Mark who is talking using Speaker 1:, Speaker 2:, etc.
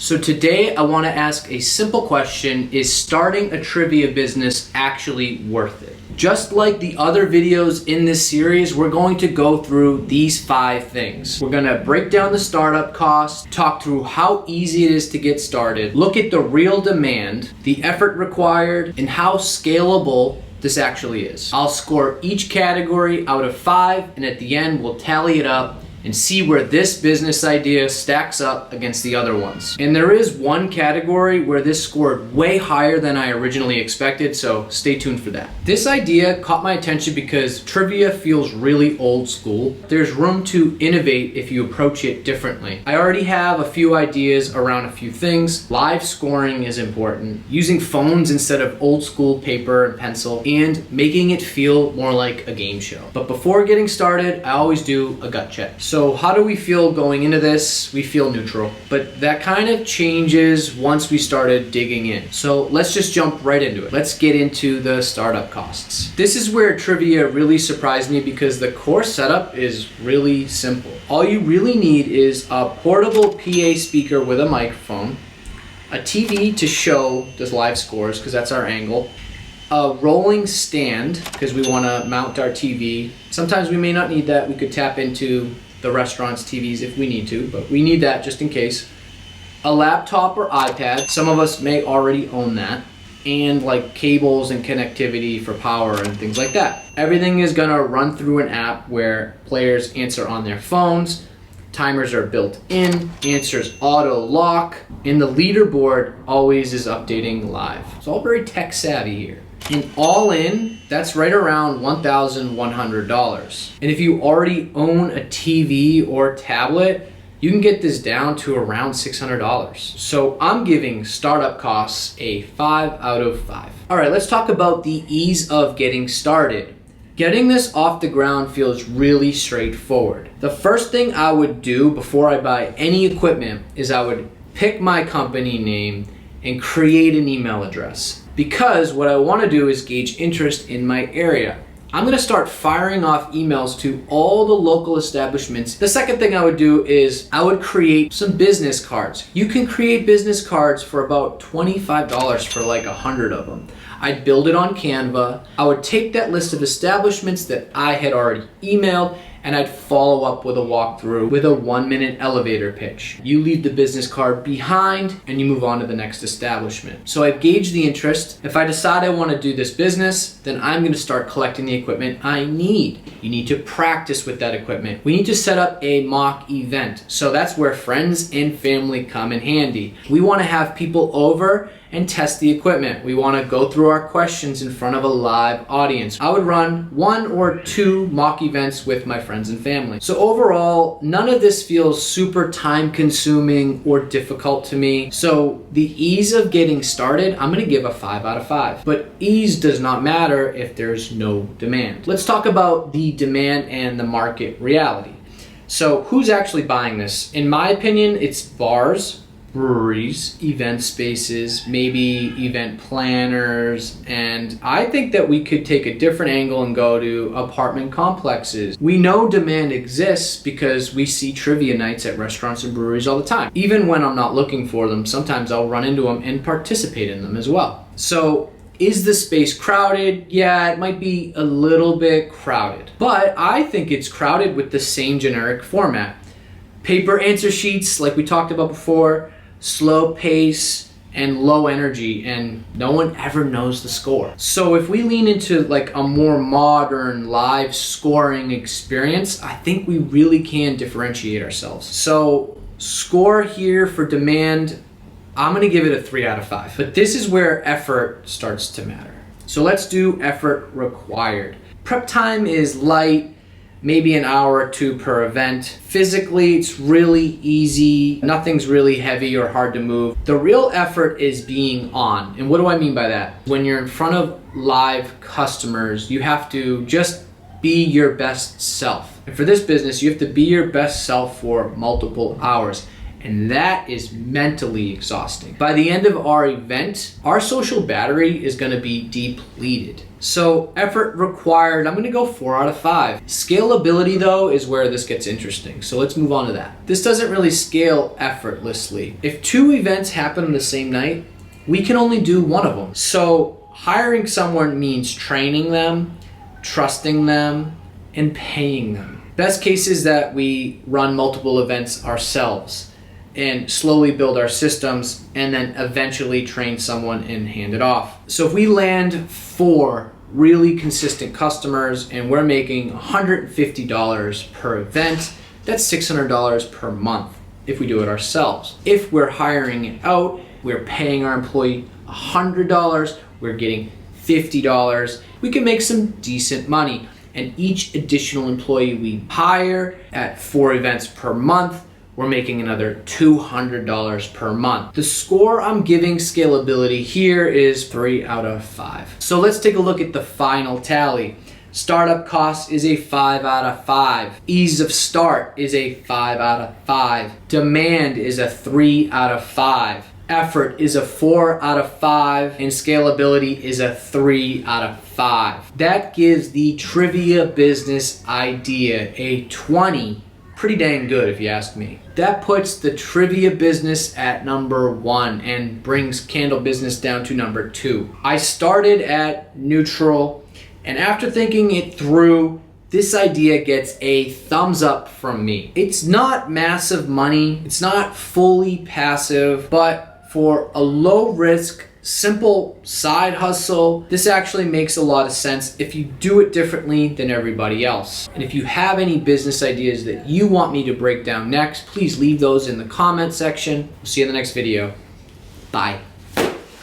Speaker 1: So today I want to ask a simple question: is starting a trivia business actually worth it? Just like the other videos in this series, we're going to go through these 5 things. We're going to break down the startup costs, talk through how easy it is to get started, look at the real demand, the effort required, and how scalable this actually is. I'll score each category out of 5, and at the end we'll tally it up and see where this business idea stacks up against the other ones. And there is one category where this scored way higher than I originally expected, so stay tuned for that. This idea caught my attention because trivia feels really old school. There's room to innovate if you approach it differently. I already have a few ideas around a few things. Live scoring is important, using phones instead of old school paper and pencil, and making it feel more like a game show. But before getting started, I always do a gut check. So how do we feel going into this? We feel neutral, but that kind of changes once we started digging in. So let's just jump right into it. Let's get into the startup costs. This is where trivia really surprised me because the core setup is really simple. All you really need is a portable PA speaker with a microphone, a TV to show the live scores because that's our angle, a rolling stand because we want to mount our TV. Sometimes we may not need that. We could tap into the restaurant's TVs if we need to, but we need that just in case. A laptop or iPad, some of us may already own that, and like cables and connectivity for power and things like that. Everything is gonna run through an app where players answer on their phones, timers are built in, answers auto lock, and the leaderboard always is updating live. It's all very tech savvy here. And all in, that's right around $1,100. And if you already own a TV or tablet, you can get this down to around $600. So I'm giving startup costs a 5 out of 5. All right, let's talk about the ease of getting started. Getting this off the ground feels really straightforward. The first thing I would do before I buy any equipment is I would pick my company name and create an email address. Because what I want to do is gauge interest in my area. I'm going to start firing off emails to all the local establishments. The second thing I would do is I would create some business cards. You can create business cards for about $25 for like 100 of them. I'd build it on Canva. I would take that list of establishments that I had already emailed and I'd follow up with a walkthrough with a 1-minute elevator pitch. You leave the business card behind and you move on to the next establishment. So I've gauged the interest. If I decide I want to do this business, then I'm going to start collecting the equipment I need. You need to practice with that equipment. We need to set up a mock event. So that's where friends and family come in handy. We want to have people over and test the equipment. We want to go through our questions in front of a live audience. I would run 1 or 2 mock events with my friends and family. So overall, none of this feels super time consuming or difficult to me. So the ease of getting started, I'm gonna give a 5 out of 5. But ease does not matter if there's no demand. Let's talk about the demand and the market reality. So who's actually buying this? In my opinion, it's bars, breweries, event spaces, maybe event planners, and I think that we could take a different angle and go to apartment complexes. We know demand exists because we see trivia nights at restaurants and breweries all the time. Even when I'm not looking for them, sometimes I'll run into them and participate in them as well. So is the space crowded? Yeah, it might be a little bit crowded, but I think it's crowded with the same generic format. Paper answer sheets, like we talked about before, slow pace and low energy, and no one ever knows the score. So if we lean into like a more modern live scoring experience, I think we really can differentiate ourselves. So score here for demand, I'm gonna give it a 3 out of 5. But this is where effort starts to matter. So let's do effort required. Prep time is light, maybe an hour or 2 per event. Physically, it's really easy. Nothing's really heavy or hard to move. The real effort is being on. And what do I mean by that? When you're in front of live customers, you have to just be your best self. And for this business, you have to be your best self for multiple hours. And that is mentally exhausting. By the end of our event, our social battery is gonna be depleted. So effort required, I'm gonna go 4 out of 5. Scalability though is where this gets interesting. So let's move on to that. This doesn't really scale effortlessly. If 2 events happen on the same night, we can only do one of them. So hiring someone means training them, trusting them, and paying them. Best case is that we run multiple events ourselves and slowly build our systems and then eventually train someone and hand it off. So if we land 4 really consistent customers and we're making $150 per event, that's $600 per month if we do it ourselves. If we're hiring it out, we're paying our employee $100, we're getting $50, we can make some decent money. And each additional employee we hire at 4 events per month, we're making another $200 per month. The score I'm giving scalability here is 3 out of 5. So let's take a look at the final tally. Startup cost is a 5 out of 5. Ease of start is a 5 out of 5. Demand is a 3 out of 5. Effort is a 4 out of 5, and scalability is a 3 out of 5. That gives the trivia business idea a 20. Pretty dang good if you ask me. That puts the trivia business at number 1 and brings candle business down to number 2. I started at neutral, and after thinking it through, this idea gets a thumbs up from me. It's not massive money, it's not fully passive, but for a low risk, simple side hustle, this actually makes a lot of sense if you do it differently than everybody else. And if you have any business ideas that you want me to break down next, please leave those in the comment section. We'll see you in the next video. Bye.